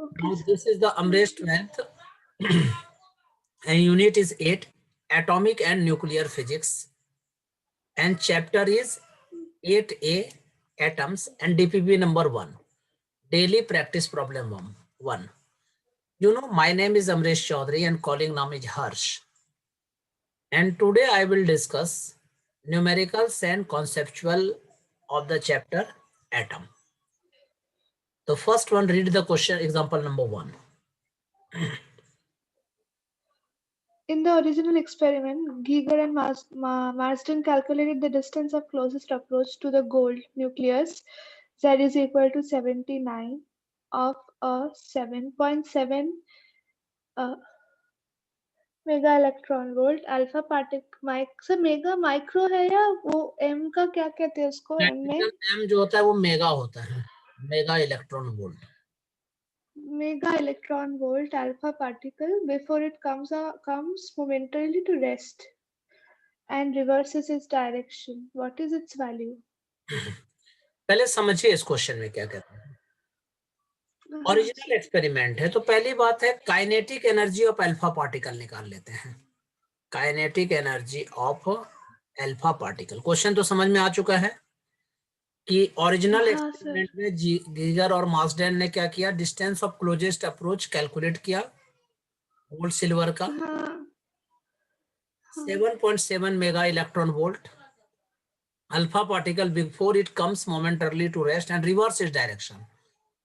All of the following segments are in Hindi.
Okay, Now sir. this is the Amresh 12th and unit is 8, atomic and nuclear physics, and chapter is 8A, atoms, and DPP number 1, daily practice problem 1. You know, my name is Amresh Chaudhary and calling name is Harsh. And today I will discuss numericals and conceptual of the chapter atom. The first one, read the question, example number 1. In the original experiment, Giger and Marsden calculated the distance of closest approach to the gold nucleus, Z is equal to 79 of a 7.7 mega electron volt alpha particle mega micro है या वो एम का क्या कहते हैं उसको एम में M जो होता है वो मेगा होता है, mega electron volt. Mega electron volt alpha particle before it comes momentarily to rest and reverses its direction. What is its value? पहले समझिए इस क्वेश्चन में क्या कहते हैं. ओरिजिनल एक्सपेरिमेंट है तो पहली बात है kinetic energy of alpha particle निकाल लेते हैं. Kinetic energy of alpha particle. Question तो समझ में आ चुका है कि ओरिजिनल एक्सपेरिमेंट में गीगर और मार्सडेन ने क्या किया, distance of closest approach calculate किया गोल्ड सिल्वर का 7.7 mega electron volt. Alpha particle before it comes momentarily to rest and reverse is direction,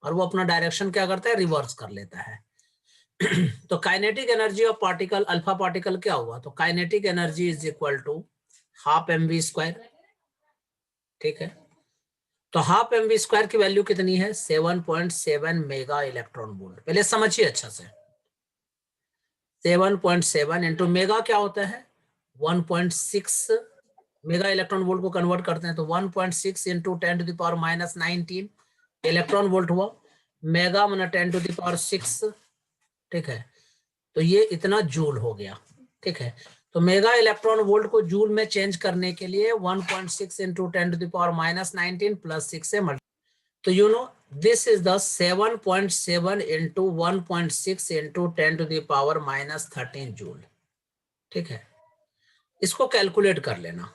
और वो अपना डायरेक्शन क्या करता है, रिवर्स कर लेता है. तो kinetic energy of particle alpha particle क्या हुआ, तो kinetic energy is equal to half mv square. ठीक है, तो हाफ mv स्क्वायर की वैल्यू कितनी है, 7.7 मेगा इलेक्ट्रॉन वोल्ट. पहले समझिए अच्छा से, 7.7 इंटू मेगा क्या होता है 1.6 मेगा इलेक्ट्रॉन वोल्ट को कन्वर्ट करते हैं तो 1.6 into 10 to the power minus 19 electron volt हुआ. मेगा माना 10 टू द पावर 6. ठीक है, तो ये इतना जूल हो गया. ठीक है, तो मेगा इलेक्ट्रॉन वोल्ट को जूल में चेंज करने के लिए 1.6 into 10 to the power minus 19 plus 6 से मल्टीप्लाई. तो you know this is the 7.7 into 1.6 into 10 to the power minus 13 joule. ठीक है, इसको कैलकुलेट कर लेना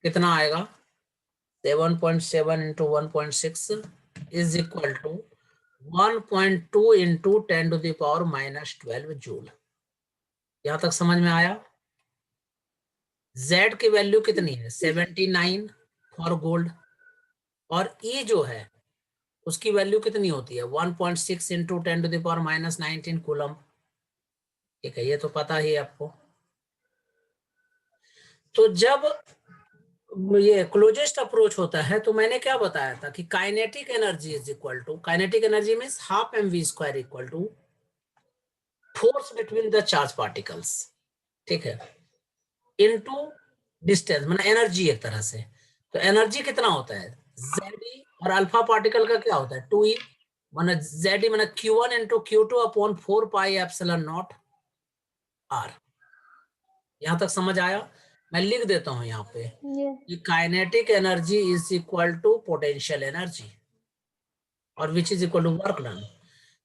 कितना आएगा, 7.7 into 1.6 is equal to 1.2 into 10 to the power minus 12 joule. यहां तक समझ में आया. Z की वैल्यू कितनी है 79 फॉर गोल्ड, और E जो है उसकी वैल्यू कितनी होती है 1.6 into 10 to the power minus 19 coulomb. ठीक है, ये तो पता ही है आपको. तो जब ये क्लोजेस्ट अप्रोच होता है तो मैंने क्या बताया था कि kinetic energy is equal to, kinetic energy means half mv square equal to force between the charge particles. ठीक है, इनटू डिस्टेंस माना एनर्जी एक तरह से. तो एनर्जी कितना होता है Ze, और अल्फा पार्टिकल का क्या होता है 2e माना Ze माना q1 into q2 upon 4 pi epsilon naught r. यहां तक समझ आया. मैं लिख देता हूं यहाँ पे कि kinetic energy is equal to potential energy, और which is equal to work done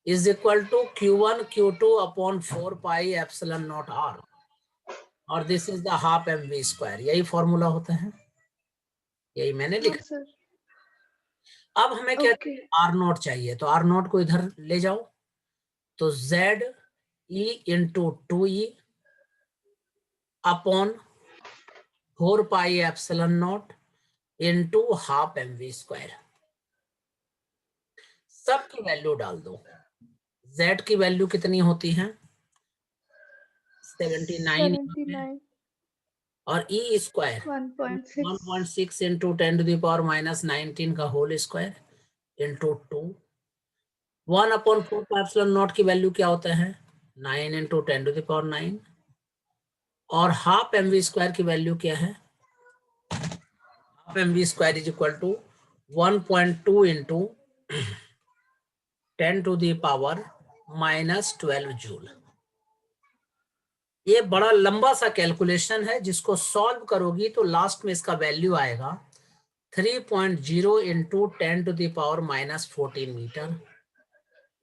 is equal to q1 q2 upon 4 pi epsilon naught r, और this is the half mv square. यही फॉर्मूला होता है, यही मैंने लिखा. अब हमें क्या आर नोट चाहिए, तो आर नोट को इधर ले जाओ, तो Z E into 2e upon 4 pi epsilon not into half mv square. सब की वैल्यू डाल दो. Z की वैल्यू कितनी होती है 79 और E square 1.6 into 10 to the power minus 19 का whole square into 2. 1 upon 4 epsilon naught की वैल्यू क्या होता है 9 इंटू 10 टू द पावर 9, और हाफ mv स्क्वायर की वैल्यू क्या है, half mv square is equal to 1.2 into 10 to the power minus 12 joule. ये बड़ा लंबा सा कैलकुलेशन है, जिसको सॉल्व करोगी तो लास्ट में इसका वैल्यू आएगा 3.0 into 10 to the power minus 14 metre.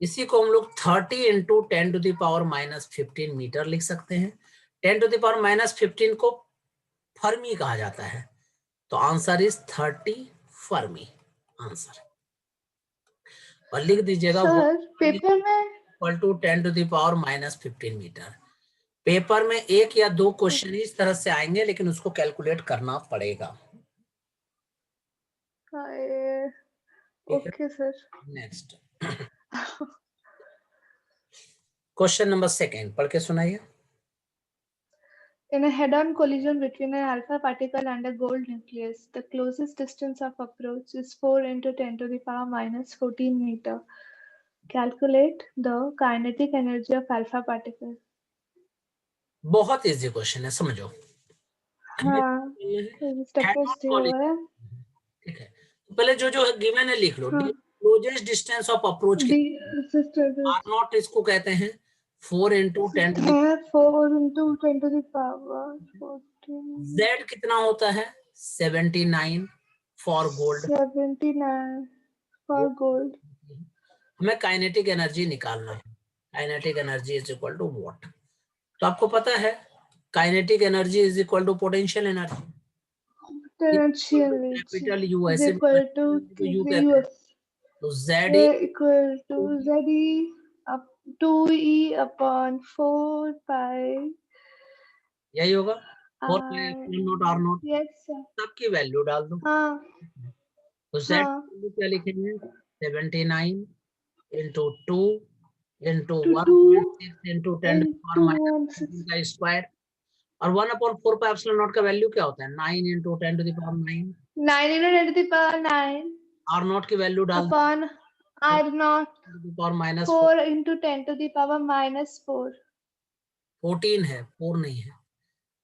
इसी को हम लोग 30 इंटू 10⁻⁻15 मीटर लिख सकते हैं। 10⁻⁻15 को फर्मी कहा जाता है, तो आंसर इज 30 फर्मी आंसर। और लिख दीजिएगा सर पेपर में इक्वल टू 10⁻⁻15 मीटर। पेपर में 1 या 2 क्वेश्चन इस तरह से आएंगे, लेकिन उसको कैलकुलेट करना पड़ेगा। Okay sir. Next question number 2 पढ़ के सुनाइए। In a head-on collision between an alpha particle and a gold nucleus, the closest distance of approach is 4 into 10⁻⁻14 meter. Calculate the kinetic energy of alpha particle. बहुत इजी क्वेश्चन है, समझो। हाँ, स्टेप वाइज दिया हुआ है। ठीक है, तो पहले जो जो गिवन है लिख लो। Closest distance of approach are not इसको कहते हैं 4 into 10 to the 4 into 10 to the power 14. Z कितना होता है 79 फॉर गोल्ड। 79 for gold. हमें काइनेटिक एनर्जी निकालना है। Kinetic energy is equal to what? तो आपको पता है kinetic energy is equal to potential energy. Capital U ऐसे इक्वल टू यू कहते हैं, तो Z equal to ZE up 2E upon 4 pi. यही होगा 4 pi epsilon naught R naught. Yes sir. सबकी वैल्यू डाल दो। हाँ तो Z क्या लिखेंगे 79 into 2 into 1.6 into 10⁻⁻⁰ का स्क्वायर, और 1/4 पाई एप्सिलॉन नॉट का वैल्यू क्या होता है 9 into 10⁻⁹। 9 into 10⁻⁹ आर नॉट की वैल्यू डाल अपॉन आर नॉट 4 into 10⁻⁻4। 14 है, 4 नहीं है।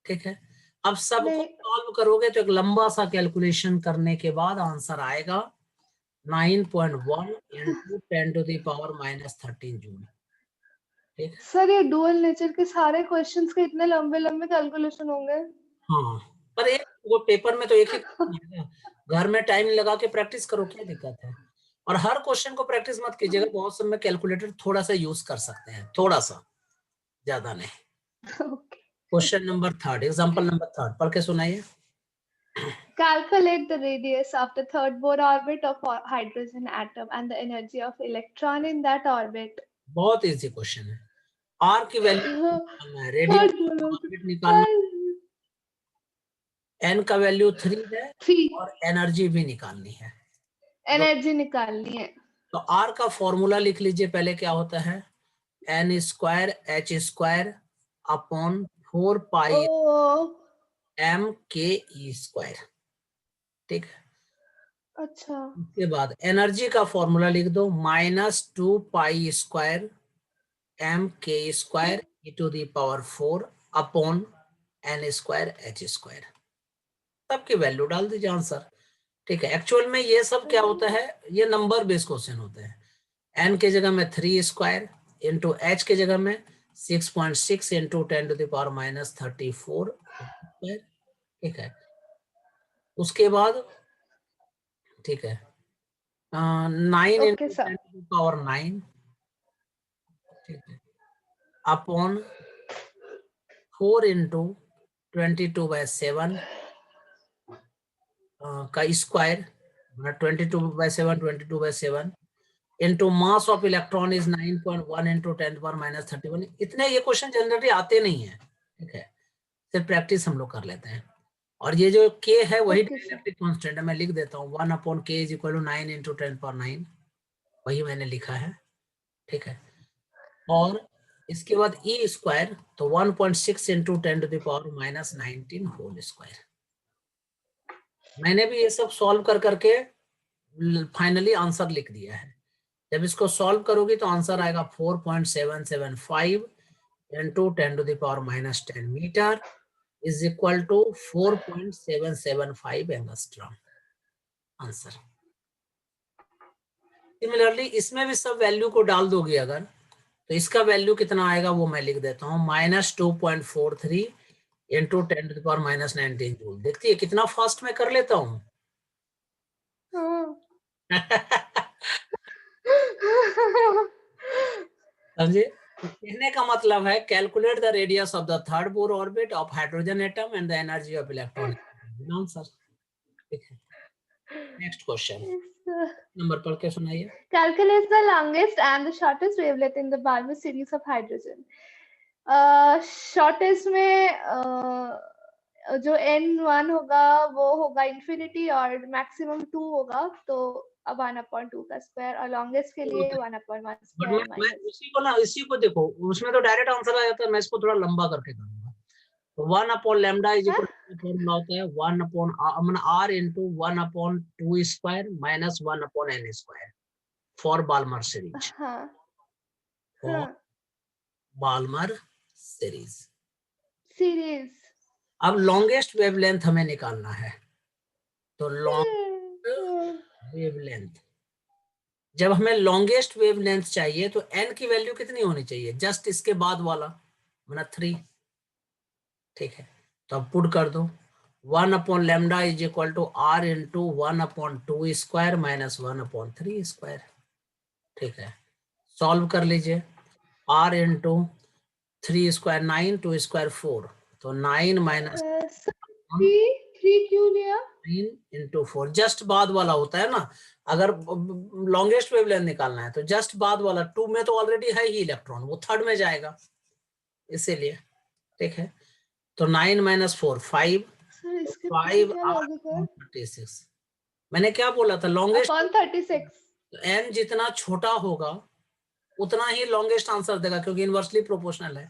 ठीक है, अब सबको सॉल्व करोगे तो एक लंबा सा कैलकुलेशन करने के बाद आंसर आएगा 9.1 into 10⁻⁻13 जूल। ठीक है सर, ये डुअल नेचर के सारे क्वेश्चंस के इतने लंबे लंबे कैलकुलेशन होंगे। हाँ, पर एक वो पेपर में तो एक ही घर में टाइम लगा के प्रैक्टिस करो, क्या दिक्कत है। और हर क्वेश्चन को प्रैक्टिस मत कीजिएगा, बहुत समय कैलकुलेटर थोड़ा सा यूज कर सकते हैं, थोड़ा सा, ज्यादा नहीं। क्वेश्चन नंबर 3, एग्जांपल नंबर 3 पढ़ के सुनाइए। Calculate the radius of the third Bohr orbit of hydrogen atom and the energy of electron in that orbit. बहुत इजी क्वेश्चन है। आर की वैल्यू निकालना है, रेडियस ऑर्बिट निकालना है, एन का वैल्यू 3 है और एनर्जी भी निकालनी है। एनर्जी निकालनी है तो आर का फॉर्मूला लिख लीजिए। पहले क्या होता है n square h square upon 4 पाई m k e स्क्वायर। ठीक है, अच्छा। उसके बाद एनर्जी का फॉर्मूला लिख दो -2 pi square m k square e⁴ upon n square h square. सबकी वैल्यू डाल दीजिए आंसर। ठीक है, एक्चुअल में ये सब क्या होता है, ये नंबर बेस्ड क्वेश्चन होते हैं। n के जगह में 3 स्क्वायर इंटू h के जगह में 6.6 इंटू 10⁻⁻34। ठीक है, उसके बाद ठीक है 9 इंटू 10⁻9। ठीक है, अपॉन 4 इंटू 22/7 का square, 22/7 into mass of electron is 9.1 into 10⁻⁻31। इतने ये क्वेश्चन जनरली आते नहीं है। ठीक है, सिर्फ प्रैक्टिस हम लोग कर लेते हैं। और ये जो k है वही डाइलेक्ट्रिक कांस्टेंट है, मैं लिख देता हूँ 1/k is equal to 9 into 10⁻9, वही मैंने लिखा है। ठीक है, और इसके बाद e स्क्वायर तो 1.6 इंटू 10⁻⁻19 होल स्क्वायर। मैंने भी ये सब सॉल्व कर करके फाइनली आंसर लिख दिया है। जब इसको सॉल्व करोगे तो आंसर आएगा 4.775 into 10⁻⁻10 metre is equal to 4.775 angstrom answer. Similarly इसमें भी सब वैल्यू को डाल दोगे अगर, तो इसका वैल्यू कितना आएगा वो मैं लिख देता हूँ -2.43 इंटू 10⁻⁻19 जूल। देखती है कितना फास्ट में कर लेता हूँ। समझे? कहने का मतलब है calculate the radius of the third Bohr orbit of hydrogen atom and the energy of electron answer. ठीक है, नेक्स्ट क्वेश्चन नंबर पढ़ के सुनाइए। Calculate the longest and the shortest wavelength in the Balmer series of hydrogen. Shortest में जो n1 होगा वो होगा infinity और maximum 2 होगा, तो 1/2 का स्क्वायर, और लॉन्गेस्ट के लिए 1/1 बट स्क्वायर मैं माइनस। इसी को ना, इसी को देखो, उसमें तो डायरेक्ट आंसर आ जाता है, मैं इसको थोड़ा लंबा करके करूंगा। तो 1/λ इज इक्वल टू फॉर्मूला होता है 1/r into 1/2 square minus 1/n square for Balmer series. हाँ फॉर बाल्मर सीरीज। सीरीज। अब लॉन्गेस्ट वेवलेंथ हमें निकालना है, तो लॉन्ग वेवलेंथ, जब हमें लॉन्गेस्ट वेवलेंथ चाहिए तो n की वैल्यू कितनी होनी चाहिए, जस्ट इसके बाद वाला माना 3। ठीक है, तो अब पुट कर दो 1/λ is equal to r into 1/2 square minus 1/3 square. ठीक है, सॉल्व कर लीजिए। r इंटू 3 स्क्वायर 9, 2 स्क्वायर 4, तो 9 माइनस 3 क्यों लिया? 9 इंटू 4 जस्ट बाद वाला होता है ना, अगर लॉन्गेस्ट वेवलेंथ निकालना है तो जस्ट बाद वाला, 2 में तो ऑलरेडी है ही इलेक्ट्रॉन, वो थर्ड में जाएगा इसीलिए। ठीक है, तो 9 माइनस 4 5, सर इसके 5 क्या r लॉजिक है? 36। मैंने क्या बोला था, लॉन्गेस्ट अपॉन 36। n जितना छोटा होगा उतना ही लॉन्गेस्ट आंसर देगा, क्योंकि इनवर्सली प्रोपोर्शनल है।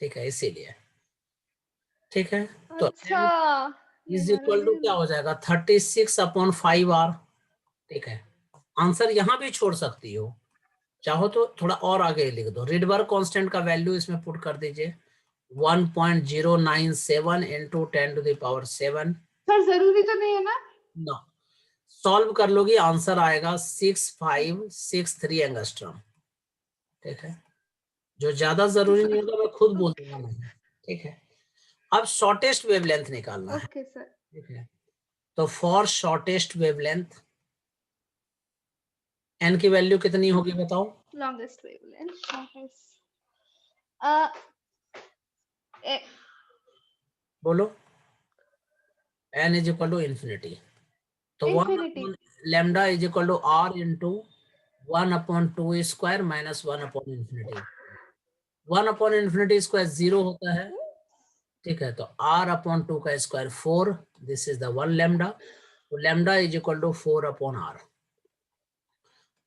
ठीक है, इसीलिए। ठीक है, तो अच्छा, इज इक्वल टू क्या हो जाएगा 36/5r। ठीक है, आंसर यहां भी छोड़ सकती हो, चाहो तो थोड़ा और आगे लिख दो। रिडबर्ग कांस्टेंट का वैल्यू इसमें पुट कर दीजिए 1.097 इंटू 10⁻7। सर जरूरी तो नहीं है ना? नो, सॉल्व कर लोगी आंसर आएगा 6563 एंगस्ट्रॉम। ठीक है, जो ज्यादा जरूरी नहीं होगा मैं खुद बोल दूंगा नहीं। ठीक है, अब शॉर्टेस्ट वेवलेंथ निकालना है। Okay sir. ठीक है, तो फॉर शॉर्टेस्ट वेवलेंथ n की वैल्यू कितनी होगी बताओ? लॉन्गेस्ट वेवलेंथ बोलो। n is equal to infinity, तो infinity. 1/λ is equal to r into 1/2 square minus 1/इन्फिनिटी। 1/इन्फिनिटी स्क्वायर 0 होता है। ठीक है, तो r/2 का स्क्वायर 4, दिस इज द 1λ, तो lambda is equal to 4/r।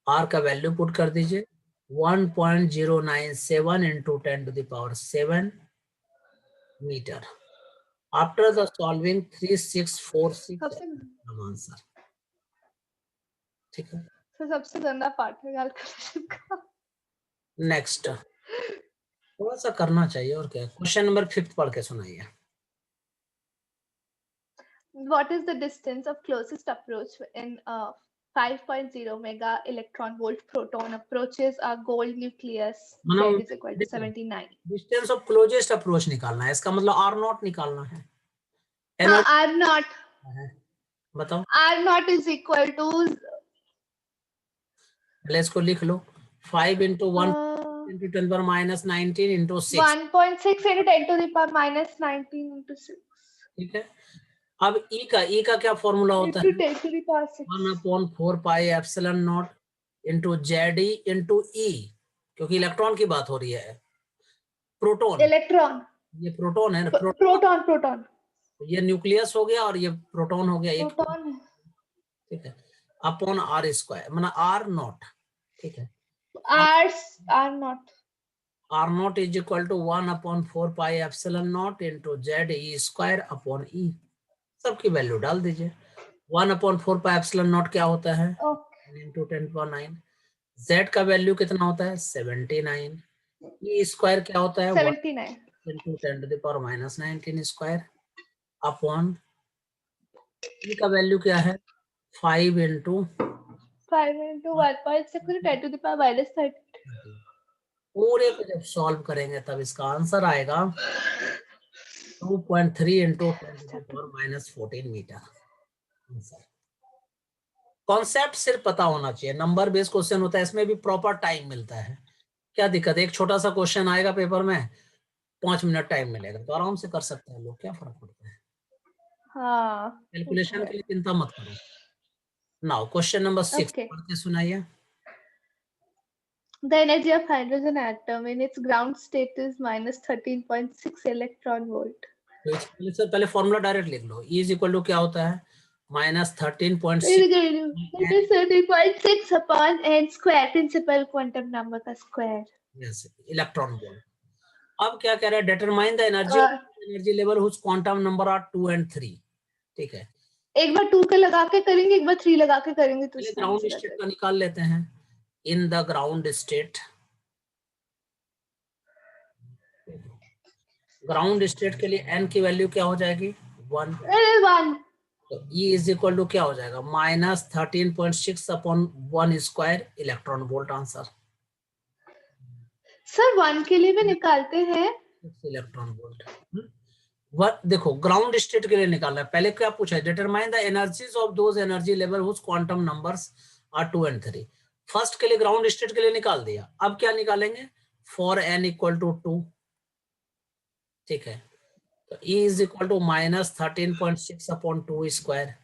r का वैल्यू पुट कर दीजिए 1.097 into 10⁻7 metre. After the solving 3646 answer. ठीक है, सबसे गंदा पार्ट है कैलकुलेशन का। नेक्स्ट थोड़ा सा करना चाहिए और क्या। क्वेश्चन नंबर 5 पढ़ के सुनाइए। What is the distance of closest approach in 5.0 mega electron volt proton approaches a gold nucleus Z is equal to 79? Distance of closest approach निकालना है, इसका मतलब r0 निकालना है। हाँ, R0 बताओ, R0 is equal to पहले इसको लिख लो 5 into 1 into 10⁻19 into 6। 1.6 into 10 to the power minus 19 into 6 ठीक है, अब ई का क्या फॉर्मूला होता into है 10 to the power 6. 1/4πε0 into Z into e, क्योंकि इलेक्ट्रॉन की बात हो रही है। प्रोटॉन, इलेक्ट्रॉन, ये प्रोटॉन है ना, प्रोटॉन प्रोटॉन ये न्यूक्लियस हो गया और ये प्रोटॉन हो गया एक। प्रोटॉन। ठीक है, अपॉन r स्क्वायर माना r0। ठीक है, R0 r0 is equal to 1/4πε0 into Z e square upon e. सबकी वैल्यू डाल दीजिए। 1/4πε0 क्या होता है इंटू 10⁻9। जेड का वैल्यू कितना होता है 79। ई स्क्वायर क्या होता है 79 इंटू 10⁻19 स्क्वायर अपॉन ई का वैल्यू क्या है 5 into 5 into 1.6 into 10 to the power minus 30. पूरे को जब सॉल्व करेंगे तब इसका आंसर आएगा 2.3 इंटू 10⁻14 मीटर। कॉन्सेप्ट सिर्फ पता होना चाहिए, नंबर बेस्ड क्वेश्चन होता है, इसमें भी प्रॉपर टाइम मिलता है। क्या दिक्कत है, एक छोटा सा क्वेश्चन आएगा पेपर में, 5 मिनट टाइम मिलेगा तो आराम से कर सकते हैं लोग, क्या फर्क पड़ता है। हाँ वो तो कैलकुलेशन है। के लिए चिंता मत करो। Now question number 6 okay. पढ़ के सुनाइए। The energy of hydrogen atom in its ground state is minus 13.6 electron volt. तो पहले सर पहले फॉर्मूला डायरेक्ट लिख लो, E इज इक्वल टू क्या होता है, -13.6 It is 13.6 upon n square, principal quantum number का square. Electron volt. अब क्या कह रहा है, determine the energy level whose quantum number are 2 and 3। ठीक है, एक बार 2 का लगा के करेंगे, एक बार 3 लगा के करेंगे तो पहले उसका ग्राउंड आंसर आ स्टेट जाएगा। का निकाल लेते हैं। In the ground state, ground state के लिए n की वैल्यू क्या हो जाएगी 1। अरे 1। तो E इज इक्वल टू क्या हो जाएगा, -13.6 upon 1 square electron volt answer. Sir 1 के लिए भी निकालते हैं। इलेक्ट्रॉन वोल्ट देखो ग्राउंड स्टेट के लिए निकालना है। पहले क्या पूछा है, determine the energies of those energy level whose quantum numbers are 2 and 3। First के लिए ग्राउंड स्टेट के लिए निकाल दिया, अब क्या निकालेंगे, फॉर n इक्वल टू 2। ठीक है, तो E is equal to -13.6 upon 2 square,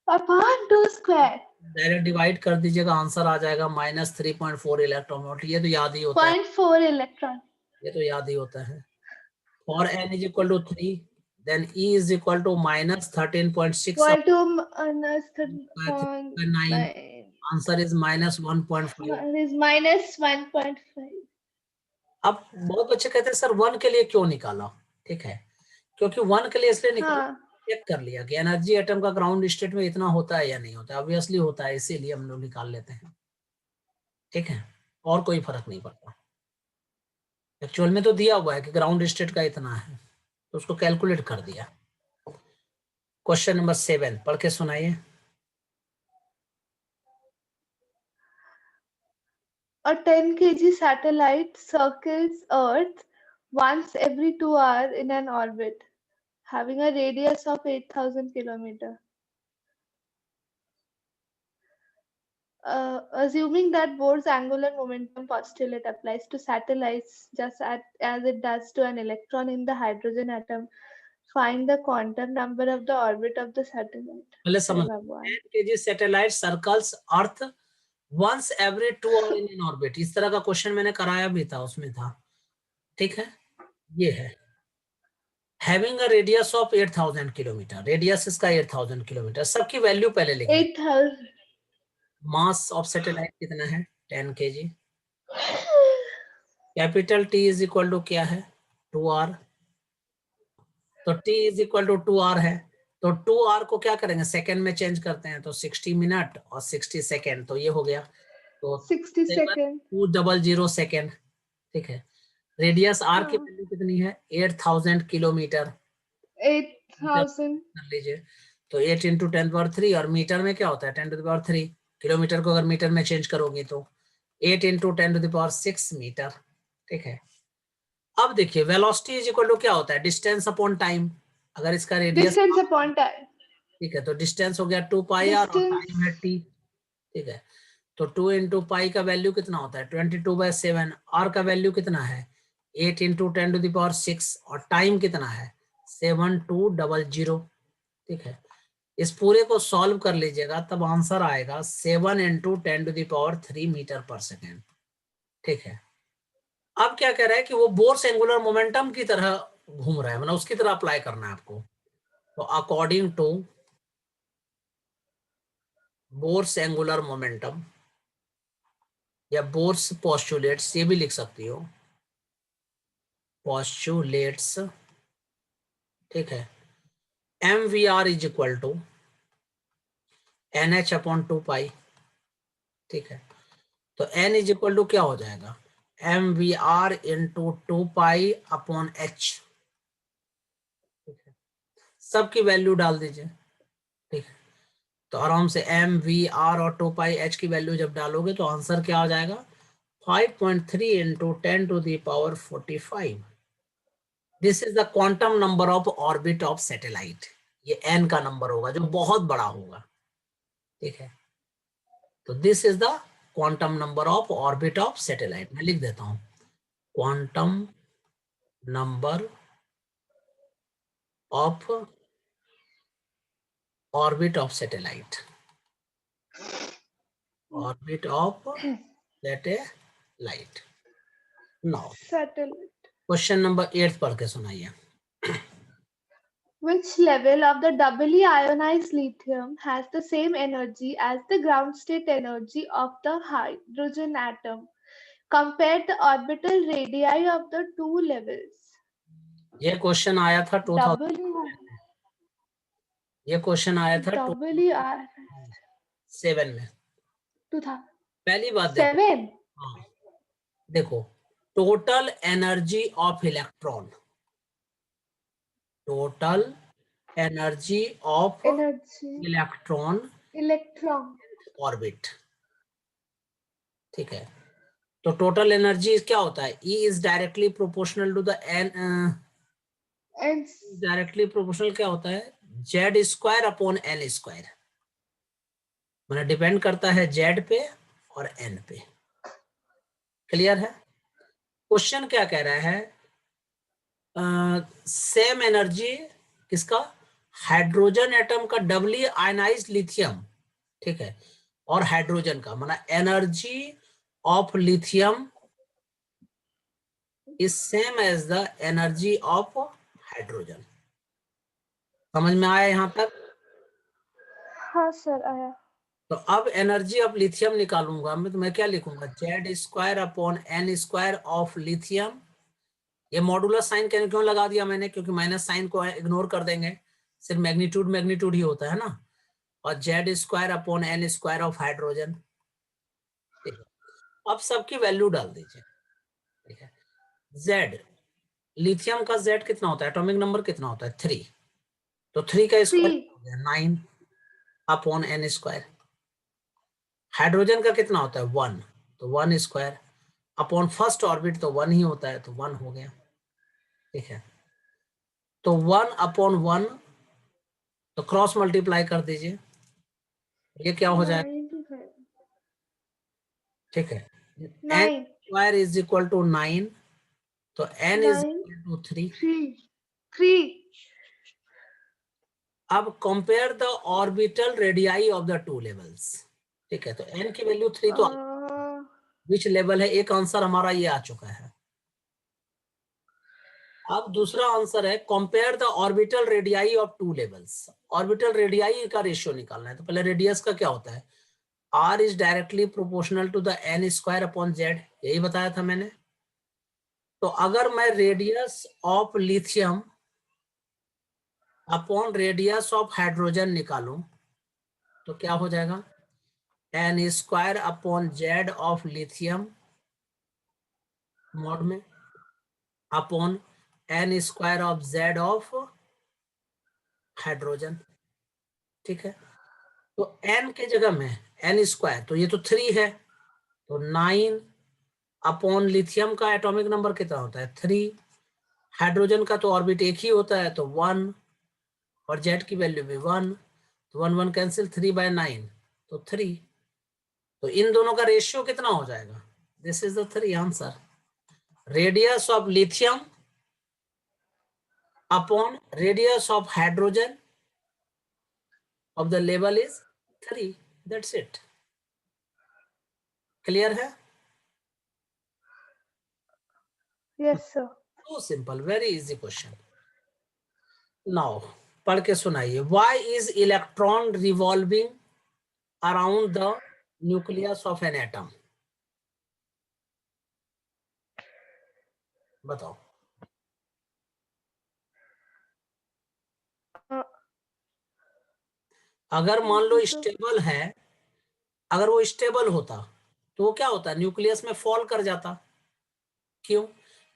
upon 2 square direct divide कर दीजिएगा, आंसर आ जाएगा -3.4 इलेक्ट्रॉन वोल्ट। ये तो याद ही होता है, 0.4 इलेक्ट्रॉन। ये तो याद ही होता है। For n is equal to 3, then E is equal to -13.6 Equal to minus 9, 3.9 answer is -1.5। is minus 1.5। अब बहुत बच्चे कहते हैं सर 1 के लिए क्यों निकाला। ठीक है, क्योंकि 1 के लिए इसलिए निकाला, हाँ चेक कर लिया कि एनर्जी एटम का ग्राउंड स्टेट में इतना होता है या नहीं होता है, ऑब्वियसली होता है, इसीलिए हम लोग निकाल लेते हैं। ठीक है, और कोई फर्क नहीं पड़ता। एक्चुअल में तो दिया हुआ है कि ग्राउंड स्टेट का इतना है, तो उसको कैलकुलेट कर दिया। क्वेश्चन नंबर 7 पढ़ के सुनाइए। A 10 kg satellite circles Earth once every 2 hours in an orbit, having a radius of 8,000 kilometers. Assuming that Bohr's angular momentum postulate applies to satellites just as it does to an electron in the hydrogen atom, find the quantum number of the orbit of the satellite. पहले Hey समझ, Bhagwan. 10 kg satellite circles earth once every 2 hour in an orbit. इस तरह का क्वेश्चन मैंने कराया भी था, उसमें था। ठीक है, ये है having a radius of 8000 kilometre, radius इसका 8000 किलोमीटर। सबकी वैल्यू पहले लिख ली। 8,000. मास ऑफ सैटेलाइट कितना है 10 kg। Capital T is equal to क्या है 2r, तो T is equal to 2r है, तो 2r को क्या करेंगे सेकंड में चेंज करते हैं, तो 60 मिनट और 60 सेकंड, तो ये हो गया, तो 60 seconds. 7200 सेकंड। ठीक है, रेडियस आर की हाँ, वैल्यू कितनी है 8000 किलोमीटर, 8,000. कर लीजिए। तो 8 इंटू 10⁻³ और मीटर में क्या होता है 10⁻³। किलोमीटर को अगर मीटर में चेंज करोगे तो 8 इंटू 10⁻6 मीटर। ठीक है, अब देखिए वेलोसिटी इज इक्वल टू क्या होता है डिस्टेंस अपॉन टाइम। अगर इसका रेडियस, Distance upon time. ठीक है, तो डिस्टेंस हो गया 2πr और Distance. टाइम है t। ठीक है, तो 2 इंटू पाई का वैल्यू कितना होता है 22/7। आर का वैल्यू कितना है 8 इंटू 10⁻6 और टाइम कितना है 7200। ठीक है, इस पूरे को सॉल्व कर लीजिएगा तब आंसर आएगा 7 इंटू 10⁻³ मीटर पर सेकेंड। ठीक है, अब क्या कह रहा है कि वो बोर्स एंगुलर मोमेंटम की तरह घूम रहा है, मतलब उसकी तरह अप्लाई करना है आपको। तो according to Bohr's angular momentum या बोर्स पोस्टुलेट्स, ये भी लिख सकती हो पोस्टुलेट्स। ठीक है, mvr is equal to nh upon 2π। ठीक है, तो n इज इक्वल टू क्या हो जाएगा mvr इंटू 2π अपॉन h। सबकी वैल्यू डाल दीजिए। ठीक है, तो आराम से mvr और 2πh की वैल्यू जब डालोगे तो आंसर क्या हो जाएगा 5.3 into 10⁻45। This is the quantum number of orbit of satellite. ये n का नंबर होगा जो बहुत बड़ा होगा। ठीक है, तो this is the quantum number of orbit of satellite. मैं लिख देता हूं quantum number of orbit of satellite. Orbit of satellite. Now Satellite. Question number 8 पढ़ के सुनाइए. Which level of the doubly ionized lithium has the same energy as the ground state energy of the hydrogen atom? Compare the orbital radii of the two levels. ये क्वेश्चन आया था 2000. Doubly ये क्वेश्चन आया था doubly 2007 में. 2007. पहली बात देखो. हाँ, देखो total energy of electron. Total energy of Energy. Electron orbit. ठीक है. तो टोटल एनर्जी क्या होता है? E is directly proportional to the n. Directly proportional क्या होता है? Z square upon N square. मतलब डिपेंड करता है Z पे और N पे. क्लियर है? क्वेश्चन क्या कह रहा है? सेम एनर्जी किसका? हाइड्रोजन एटम का डबली आयनाइज्ड लिथियम. ठीक है. और हाइड्रोजन का मतलब energy of lithium is same as the energy of hydrogen. समझ में आया यहां तक? हाँ सर आया. तो अब एनर्जी ऑफ लिथियम निकालूंगा मैं, तो मैं क्या लिखूंगा? Z square upon N square of lithium. ये मॉडुलस साइन क्यों लगा दिया मैंने? क्योंकि माइनस साइन को इग्नोर कर देंगे, सिर्फ मैग्नीट्यूड ही होता है ना. और Z square upon N square of hydrogen. ठीक है. अब सबकी वैल्यू डाल दीजिए. ठीक है. Z लिथियम का Z कितना होता है? एटॉमिक नंबर कितना होता है? 3. तो 3 का स्क्वायर हो गया 9 अपॉन N स्क्वायर. हाइड्रोजन का कितना होता है? 1. तो 1 स्क्वायर अपॉन फर्स्ट ऑर्बिट तो 1 ही होता है, तो 1 हो गया. ठीक है. तो 1 अपॉन 1 तो क्रॉस मल्टीप्लाई कर दीजिए. ये क्या हो जाएगा? ठीक है. N square is equal to 9. तो N इज इक्वल टू 3. अब compare the orbital radii of the two levels. ठीक है. तो N की वैल्यू 3 तो विच लेवल है? एक आंसर हमारा ये आ चुका है. अब दूसरा आंसर है compare the orbital radii of two levels. Orbital radii का रेशियो निकालना है. तो पहले रेडियस का क्या होता है? R is directly proportional to the N square upon Z. यही बताया था मैंने. तो अगर मैं radius of lithium upon radius of hydrogen निकालूं तो क्या हो जाएगा? N square upon Z of lithium mode में upon N square of Z of hydrogen. ठीक है. तो N के जगह में N स्क्वायर, तो ये तो 3 है, तो 9 अपॉन लिथियम का एटॉमिक नंबर कितना होता है? 3. हाइड्रोजन का तो ऑर्बिट एक ही होता है, तो 1. और Z की वैल्यू भी 1. तो 1 1 कैंसिल, 3/9 तो 3. तो इन दोनों का रेशियो कितना हो जाएगा? This is the 3 answer. Radius of lithium upon radius of hydrogen of the level is 3. That's it. Clear है? Yes sir. So simple, very easy question. Now पढ़ के सुनाइए. Why is electron revolving around the nucleus of an atom? बताओ. अगर मान लो स्टेबल है, अगर वो स्टेबल होता तो वो क्या होता? न्यूक्लियस में फॉल कर जाता. क्यों?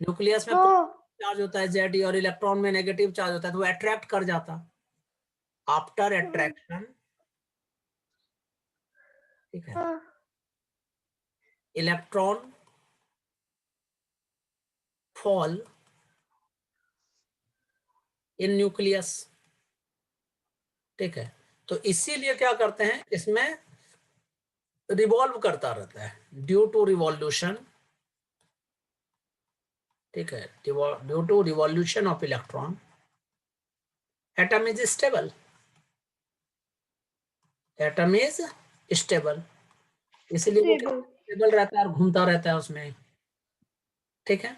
न्यूक्लियस में चार्ज होता है Z और इलेक्ट्रॉन में नेगेटिव चार्ज होता है, तो वो अट्रैक्ट कर जाता. आफ्टर अट्रैक्शन, ठीक है, इलेक्ट्रॉन फॉल इन न्यूक्लियस. ठीक है. तो इसीलिए क्या करते हैं, इसमें रिवॉल्व करता रहता है. ड्यू टू रिवॉल्यूशन ठीक है, due to revolution of electron atom is stable, atom is stable, इसलिए वो Stable. स्टेबल रहता है और घूमता रहता है उसमें। ठीक है,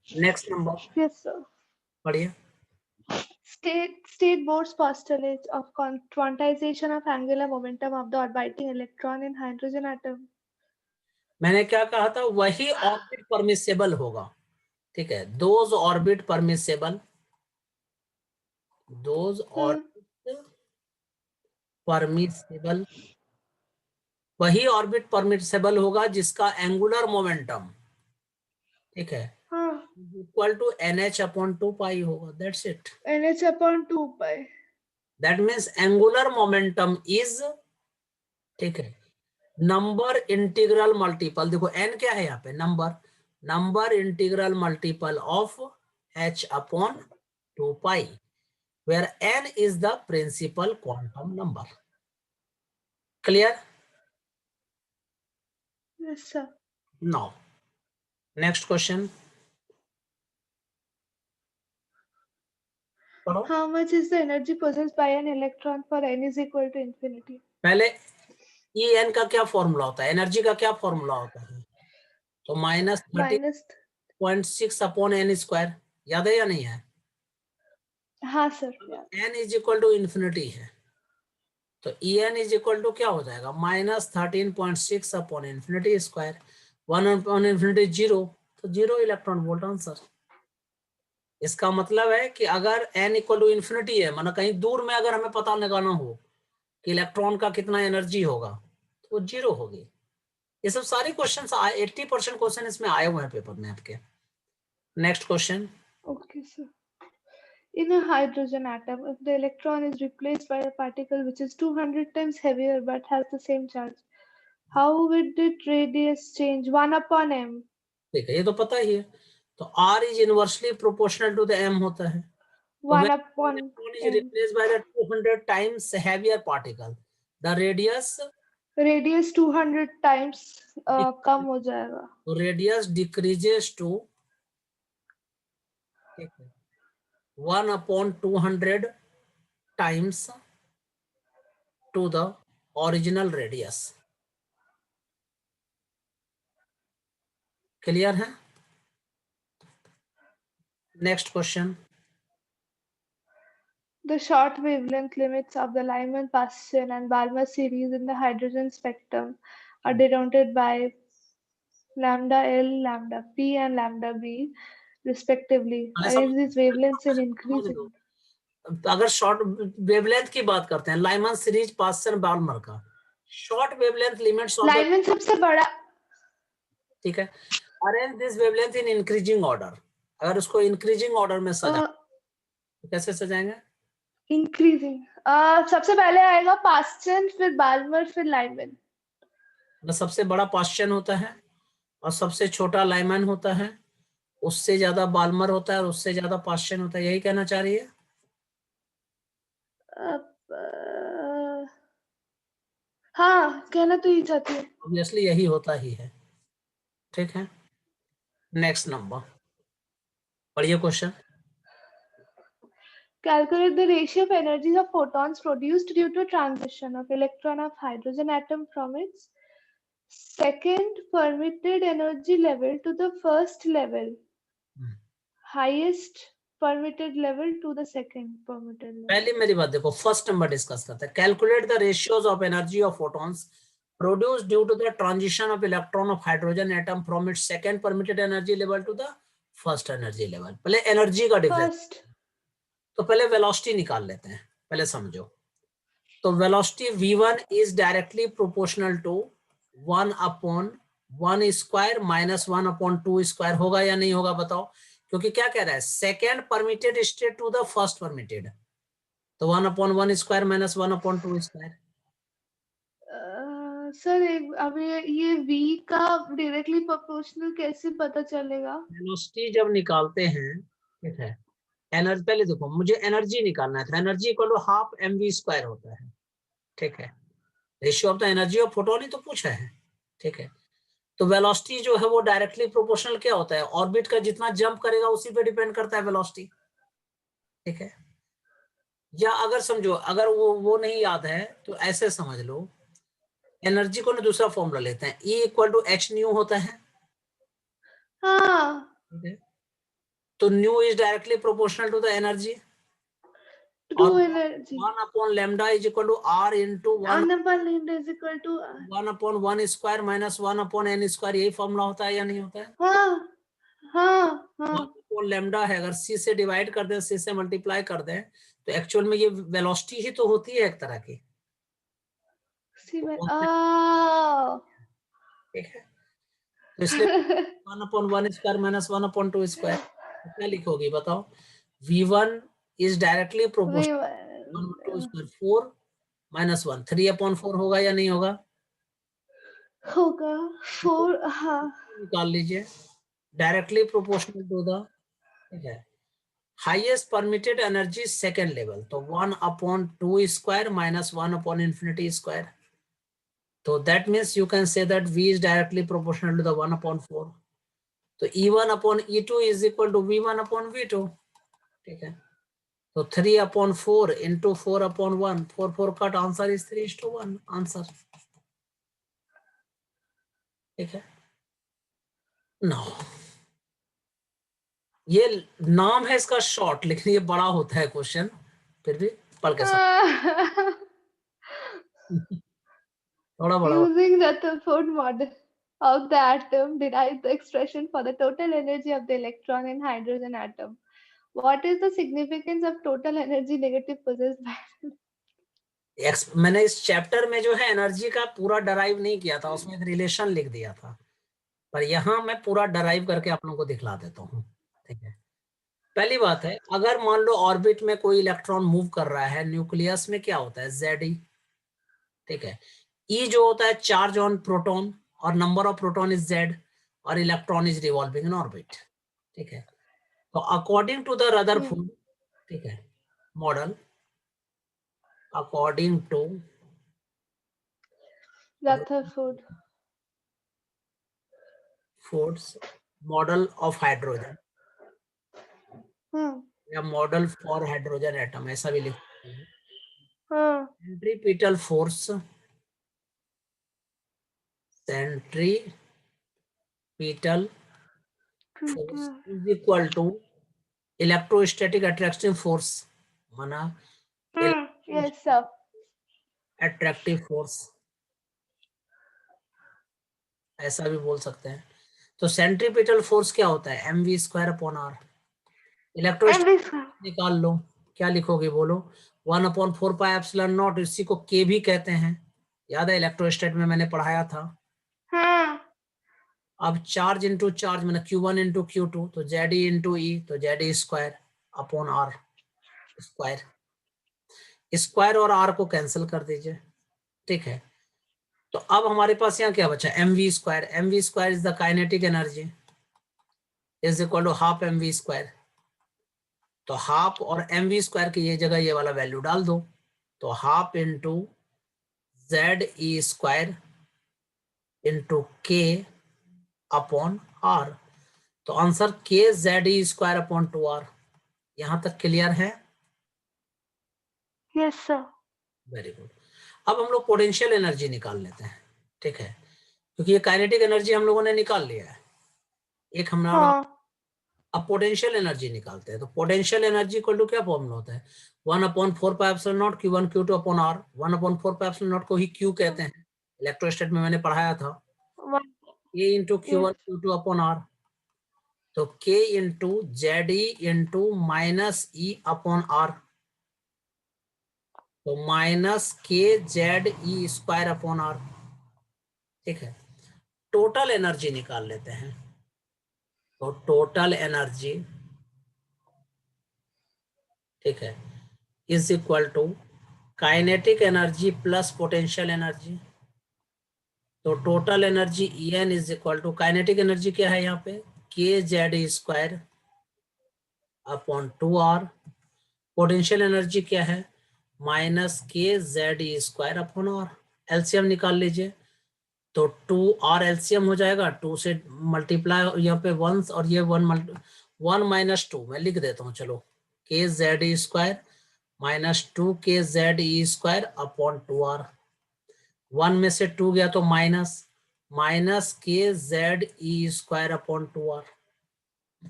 नेक्स्ट नंबर Yes, sir. बढ़िया। State Board's postulate of quantization of angular momentum of the orbiting electron in hydrogen atom. मैंने क्या कहा था, वही ऑर्बिट परमिसेबल होगा। ठीक है, those orbit permissible, those orbit permissible, वही ऑर्बिट परमिसेबल होगा जिसका एंगुलर मोमेंटम, ठीक है, हाँ, इक्वल टू NH/2 पाई होगा, that's it. NH/2 pi. That means angular momentum is, ठीक है, नंबर इंटीग्रल मल्टीपल, देखो n क्या है यहाँ पे, number, number integral multiple of H/2 pi, where n is the principal quantum number. Clear? Yes, sir. Now, next question. पढ़ो। How much is the energy possessed by an electron for n is equal to infinity? पहले En का क्या फॉर्मूला होता है, एनर्जी का क्या फॉर्मूला होता है, तो -30.6/n², याद है या नहीं है? हाँ sir. n is equal to infinity है, तो En इज इक्वल टू क्या हो जाएगा, -13.6/∞², 1/∞ 0, तो 0 इलेक्ट्रॉन वोल्ट आंसर। इसका मतलब है कि अगर n इक्वल टू इन्फिनिटी है, माना कहीं दूर में अगर हमें पता लगाना हो कि इलेक्ट्रॉन का कितना एनर्जी होगा, तो 0 होगी। ये सब सारे क्वेश्चन 80% क्वेश्चन इसमें आए हुए हैं पेपर में आपके। Next question. Okay, sir. In a hydrogen atom, if the electron is replaced by a particle which is 200 times heavier but has the same charge, how would its radius change? 1/m. ठीक है, ये तो पता ही है, तो R is inversely proportional to the m होता है, तो when electron is 1/m. replaced by the 200 times heavier particle, the radius, Radius 200 times कम हो जाएगा। तो radius decreases to, ठीक है, 1/200 times to the original radius। Clear है? Next question. The short wavelength limits of the Lyman-Paschen and Balmer series in the hydrogen spectrum are denoted by lambda L, lambda P, and lambda B, respectively. Arrange these wavelengths in increasing. अगर शॉर्ट वेवलेंथ की बात करते हैं, लाइमन सीरीज, पास्सन, बाल्मर का short wavelength limits of Lyman सबसे बड़ा। ठीक है, arrange this wavelength in increasing order, अगर उसको इंक्रीजिंग ऑर्डर में सजा तो कैसे सजाएंगे? इंक्रीजिंग, सबसे पहले आएगा पास्चन, फिर बाल्मर, फिर लाइमन। सबसे बड़ा पास्चन होता है और सबसे छोटा लाइमन होता है, उससे ज्यादा बाल्मर होता है और उससे ज्यादा पास्चन होता है, यही कहना चाह रही है? हाँ, कहना तो यही चाहती है। ऑब्वियसली यही होता ही है। ठीक है, नेक्स्ट नंबर पढ़िए question. Calculate the ratio of energies of photons produced due to transition of electron of hydrogen atom from its second permitted energy level to the first level, highest permitted level to the second permitted level. पहले मेरी बात देखो, फर्स्ट नंबर डिस्कस करते हैं। Calculate the ratios of energy of photons produced due to the transition of electron of hydrogen atom from its second permitted energy level to the first energy level. पहले एनर्जी का डिफरेंस, तो पहले वेलोसिटी निकाल लेते हैं, पहले समझो। तो velocity v1 is directly proportional to 1/1 minus 1/2 square, होगा या नहीं होगा बताओ? क्योंकि क्या कह रहा है, second permitted state to the first permitted, तो 1/1 स्क्वायर माइनस 1/2 स्क्वायर। सर अभी ये v का डायरेक्टली प्रोपोर्शनल कैसे पता चलेगा? वेलोसिटी जब निकालते हैं, ठीक है, एनर्जी पहले देखो, मुझे एनर्जी निकालना है, तो energy equal to half mv² होता है। ठीक है, ratio of the energy of photon ही तो पूछा है। ठीक है, तो वेलोसिटी जो है वो डायरेक्टली प्रोपोर्शनल क्या होता है, ऑर्बिट का जितना जंप करेगा उसी पे डिपेंड करता है वेलोसिटी, ठीक है। या अगर समझो, अगर वो नहीं याद है तो ऐसे समझ लो, एनर्जी को ना दूसरा फॉर्मूला लेते हैं, E equal to h nu होता है, हाँ, ठीक है। तो nu is directly proportional to the energy, to और energy 1 upon lambda is equal to R into 1 is equal to 1 upon 1 square minus 1 upon n square, यही फॉर्मूला होता है या नहीं होता है। हाँ हाँ हाँ 1 अपॉन लैम्डा है, अगर सी से डिवाइड कर दें, सी से मल्टीप्लाई कर दें, तो एक्चुअल में ये वेलोसिटी ही तो होती है एक तरह की, सी में ठीक है। तो इसलिए 1 upon 1 square minus 1 upon 2 square, क्या लिखोगी बताओ। V1 is directly proportional 1 2 square 4 minus 1 3 upon 4 होगा या नहीं होगा, होगा 4, हाँ निकाल लीजिए, डायरेक्टली प्रोपोर्शनल टू द, ठीक है। Highest permitted energy second level, तो 1 upon 2 square minus 1 upon infinity square, तो that means you can say that V is directly proportional to the 1 upon 4, तो E1 upon E2 is equal to V1 upon V2, ठीक है। तो 3 upon 4 into 4 upon 1, 4 4 cut, answer is 3:1 answer, ठीक है। नो, ये नाम है इसका शॉर्ट, लेकिन ये बड़ा होता है क्वेश्चन, फिर भी पढ़ के समझ थोड़ा बड़ा होता Using Rutherford model of the atom derives the expression for the total energy of the electron in hydrogen atom. What is the significance of total energy negative possessed by? है। मैंने इस चैप्टर में जो है एनर्जी का पूरा डराइव नहीं किया था, उसमें एक रिलेशन लिख दिया था, पर यहाँ मैं पूरा डराइव करके आप लोगों को दिखला देता हूँ, ठीक है। पहली बात है, अगर मान लो ऑर्बिट में कोई इलेक्ट्रॉन मूव कर रहा है, न्यूक्लियस में क्या होता है Ze, ठीक है। E जो होता है चार्ज ऑन प्रोटॉन, और number of proton is Z, और electron is revolving in orbit, ठीक है। तो अकॉर्डिंग टू द रदरफोर्ड, ठीक है, model, according to Rutherford. Fords model of hydrogen, Hmm. या मॉडल फॉर हाइड्रोजन एटम, ऐसा भी लिख सकते हैं। Hmm. Centripetal force, centripetal force is equal to electrostatic attractive force, माना Yes, sir. अट्रैक्टिव फोर्स, ऐसा भी बोल सकते हैं। तो सेंट्रीपिटल फोर्स क्या होता है, mv square upon r. And this electrostatic one. निकाल लो, क्या लिखोगे बोलो, 1/4πε0, इसी को के भी कहते हैं, याद है इलेक्ट्रोस्टैट में मैंने पढ़ाया था। Hmm. अब चार्ज इंटू चार्ज मैंने Q1 इंटू Q2, तो ZE इंटू ई, तो ZE square upon are square, square और आर को कैंसिल कर दीजिए, ठीक है। तो अब हमारे पास यहाँ क्या बचा, mv square is the kinetic energy is equal to half mv square, तो हाफ और mv स्क्वायर की ये जगह ये वाला वैल्यू डाल दो, तो half into ZE square into k upon r, तो answer k ZE square upon 2r। यहां तक क्लियर है, Yes, sir. Very good. अब हम लोग पोटेंशियल एनर्जी निकाल लेते हैं, ठीक है, क्योंकि ये काइनेटिक एनर्जी हम लोगों ने निकाल लिया है, एक हमारा। हाँ अब पोटेंशियल एनर्जी निकालते हैं, तो पोटेंशियल एनर्जी इक्वल टू क्या फॉर्मूला होता है, 1/4πε0 Q1 Q2 अपॉन R, 1/4πε0 को ही Q कहते हैं, इलेक्ट्रोस्टैट में मैंने पढ़ाया था, one. A into Yes. Q1 Q2 upon R, तो K into ZE into minus E upon R, तो minus KZE square upon R, ठीक है। टोटल एनर्जी निकाल लेते हैं, तो टोटल एनर्जी, ठीक है, is equal to kinetic energy plus potential energy, तो total energy En is equal to, kinetic energy क्या है यहाँ पे, k Z square upon 2r, potential energy क्या है, minus k Z square upon R, LCM निकाल लीजिए, तो 2 और एलसीएम हो जाएगा, 2 से मल्टीप्लाई यहाँ पे 1 और ये 1 माइनस 2 मैं लिख देता हूँ, चलो के जेड ई स्क्वायर माइनस 2 के Z e square upon 2r। 1 में से 2 गया तो minus k Z e square upon 2r।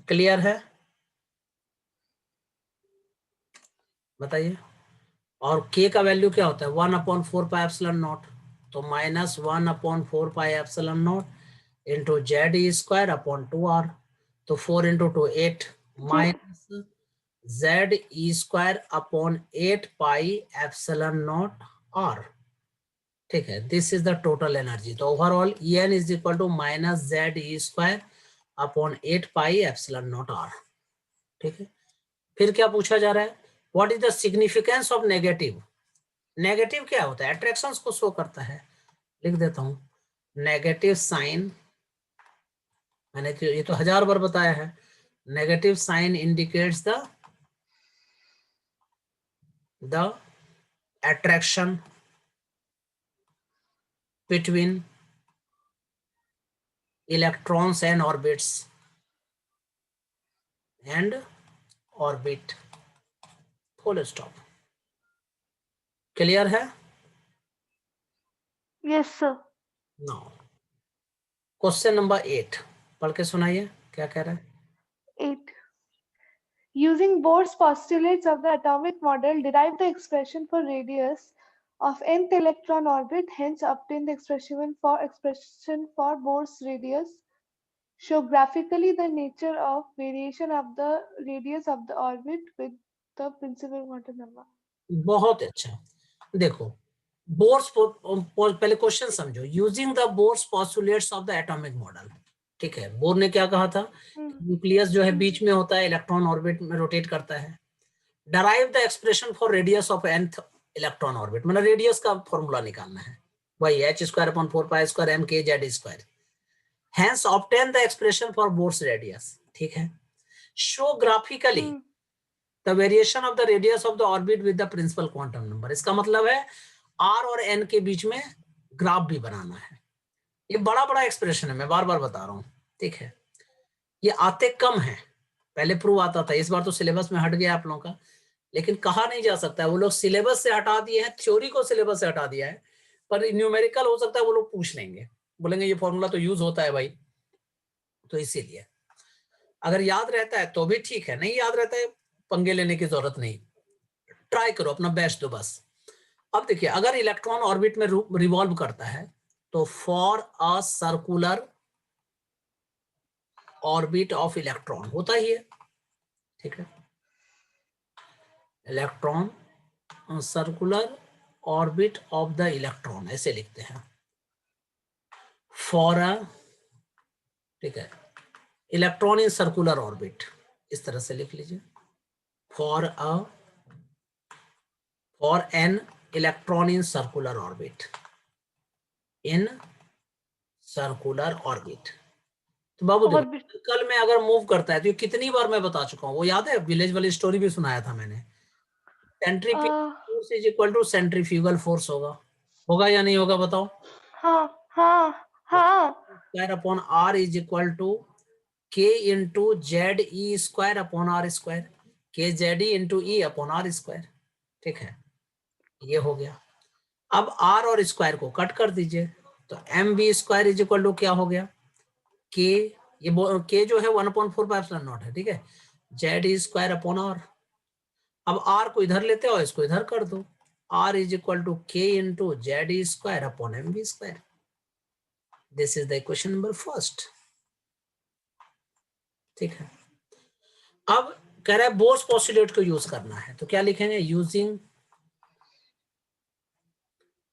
Clear है, बताइए। और k का वैल्यू क्या होता है 1/4πε0, तो -1/4πε0 into Z e square upon 2r, तो 4 into 2 8 minus Z e square upon 8πε0r। ठीक है, this is the total energy. तो overall En is equal to minus Z e square upon 8πε0r। ठीक है, फिर क्या पूछा जा रहा है, what is the significance of negative. Negative क्या होता है, अट्रैक्शंस को शो करता है। लिख देता हूं, नेगेटिव साइन, मैंने तो ये तो 1000 बार बताया है। Negative sign indicates the attraction between electrons and orbit, full stop। Clear है? Yes, sir. Now question number 8 पढ़ के सुनाइए, क्या कह रहा है। 8. Using Bohr's postulates of the atomic model, derive the expression for radius of nth electron orbit, hence obtain the expression for Bohr's radius. Show graphically the nature of variation of the radius of the orbit with the principal quantum number. बहुत अच्छा, देखो बोर्स पहले क्वेश्चन समझो। Using the Bohr's postulates of the atomic model. ठीक है, बोर ने क्या कहा था, न्यूक्लियस जो है बीच में होता है, इलेक्ट्रॉन ऑर्बिट में रोटेट करता है। Derive the expression for radius of nth electron orbit, मतलब रेडियस का फॉर्मूला निकालना है, वही h²/4π²m/k/z²। Hence obtain the expression for Bohr's radius। ठीक है, show graphically the variation of the radius of the orbit with the principal quantum number। इसका मतलब है r और n के बीच में ग्राफ भी बनाना है। ये बड़ा बड़ा एक्सप्रेशन है, मैं बार बार बता रहा हूं। ठीक है, ये आते कम है, पहले प्रूव आता था, इस बार तो सिलेबस में हट गया आप लोगों का, लेकिन कहा नहीं जा सकता है, वो लोग सिलेबस से हटा दिए हैं, थ्योरी को सिलेबस से हटा दिया है, पर न्यूमेरिकल हो सकता है वो लोग पूछ लेंगे, बोलेंगे ये फॉर्मूला तो यूज होता है भाई, तो इसीलिए अगर याद रहता है तो भी ठीक है, नहीं याद रहता है पंगे लेने की जरूरत नहीं, ट्राई करो, अपना बेस्ट दो बस। अब देखिए, अगर इलेक्ट्रॉन ऑर्बिट में रिवॉल्व करता है तो for a circular orbit of electron होता ही है। ठीक है, electron circular orbit of the electron ऐसे लिखते हैं, फॉर अ, ठीक है, इलेक्ट्रॉन इन सर्कुलर ऑर्बिट, इस तरह से लिख लीजिए, for an electron in circular orbit, in circular orbit. तो बाबू देखो, कल में अगर मूव करता है तो ये कितनी बार मैं बता चुका हूँ, वो याद है, विलेज वाली स्टोरी भी सुनाया था मैंने। Centrifugal force is equal to centrifugal force होगा या नहीं होगा बताओ। Square upon R is equal to k into Z e square upon are square, k Z e into e upon are square. ठीक है, ये हो गया। अब आर और स्क्वायर को कट कर दीजिए, तो m v square is equal to क्या हो गया, के, ये के जो है 1/4πε0 है। ठीक है, z e square upon r. अब आर को इधर लेते हो, इसको इधर कर दो, r is equal to k into Z e square upon m v square. This is the equation number first. ठीक है, अब कह रहा है बोर्स पोस्टुलेट को यूज करना है, तो क्या लिखेंगे, using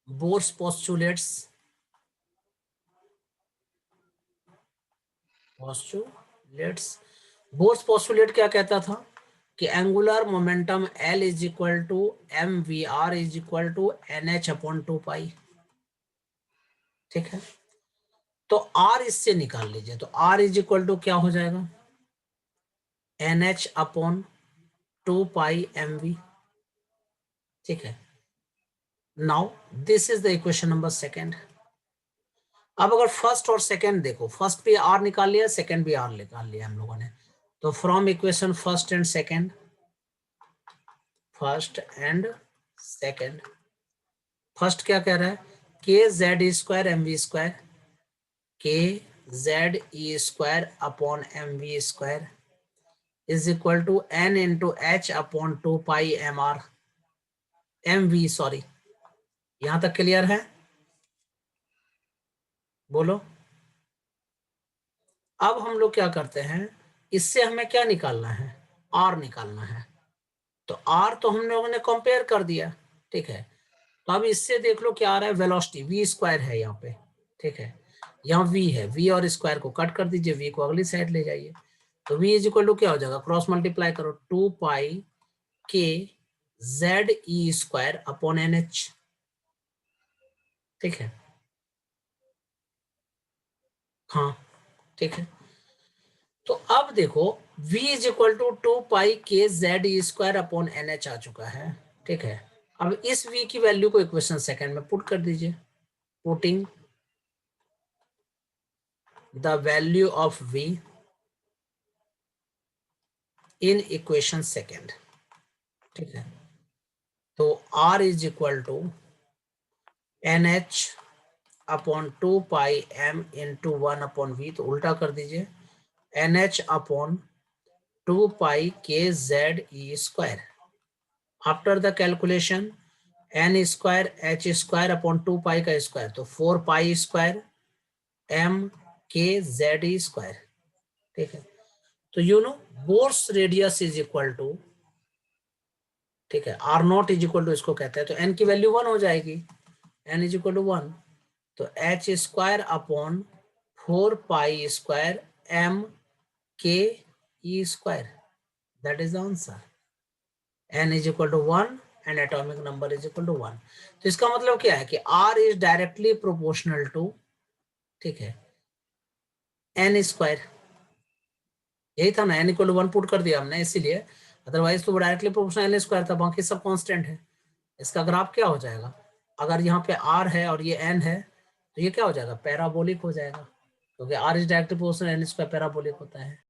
Bohr's postulates, Bohr's postulate क्या कहता था कि angular momentum L is equal to m v r is equal to NH upon 2π। ठीक है, तो R इससे निकाल लीजिए, तो R इज इक्वल टू क्या हो जाएगा, NH अपॉन 2πmv। ठीक है, now this is the equation number second. अब अगर फर्स्ट और सेकंड देखो, फर्स्ट भी आर निकाल लिया, सेकंड भी आर निकाल लिया हम लोगों ने, तो from equation first and second, first and second, first क्या कह रहा है, k Z e square m v square, k Z e square upon m v square is equal to n into h upon 2 pi m r m v, sorry, यहां तक क्लियर है? बोलो। अब हम लोग क्या करते हैं, इससे हमें क्या निकालना है, आर निकालना है। तो आर तो हम लोगों ने कंपेयर कर दिया, ठीक है। तो अब इससे देख लो क्या आ रहा है, वेलोसिटी वी स्क्वायर है यहाँ पे, ठीक है, यहाँ वी है, वी और स्क्वायर को कट कर दीजिए, वी को अगली साइड ले जाइए, तो वी इज इक्वल टू क्या हो जाएगा, क्रॉस मल्टीप्लाई करो, 2 pi k Z e square upon N H, ठीक है, हाँ ठीक है। तो अब देखो v is equal to 2 pi k Z e square upon N H आ चुका है, ठीक है। अब इस v की वैल्यू को इक्वेशन सेकंड में पुट कर दीजिए, putting the value of v in equation second, ठीक है। तो r is equal to n h upon 2 pi m into 1 upon v, तो उल्टा कर दीजिए, N h upon 2 pi k Z e square, after the calculation n square h square upon 2 pi का स्क्वायर, तो 4 pi square m k Z e square, ठीक है। तो you know Bohr's radius is equal to, ठीक है, r nought is equal to इसको कहते हैं, तो एन की वैल्यू 1 हो जाएगी, एन इज इक्वल टू 1, तो h square upon 4 pi square m k e square, that is the answer, n is equal to 1 and atomic number is equal to 1। तो इसका मतलब क्या है कि R is directly proportional to, ठीक है, एन स्क्वायर, यही था ना, एन इक्वल टू 1 पुट कर दिया हमने इसीलिए, अदरवाइज तो डायरेक्टली प्रोपोर्शनल एन स्क्वायर था, बाकी सब कांस्टेंट है। इसका ग्राफ क्या हो जाएगा, अगर यहाँ पे R है और ये n है, तो ये क्या हो जाएगा, पैराबोलिक हो जाएगा, क्योंकि R is directly proportional n square parabolic होता है।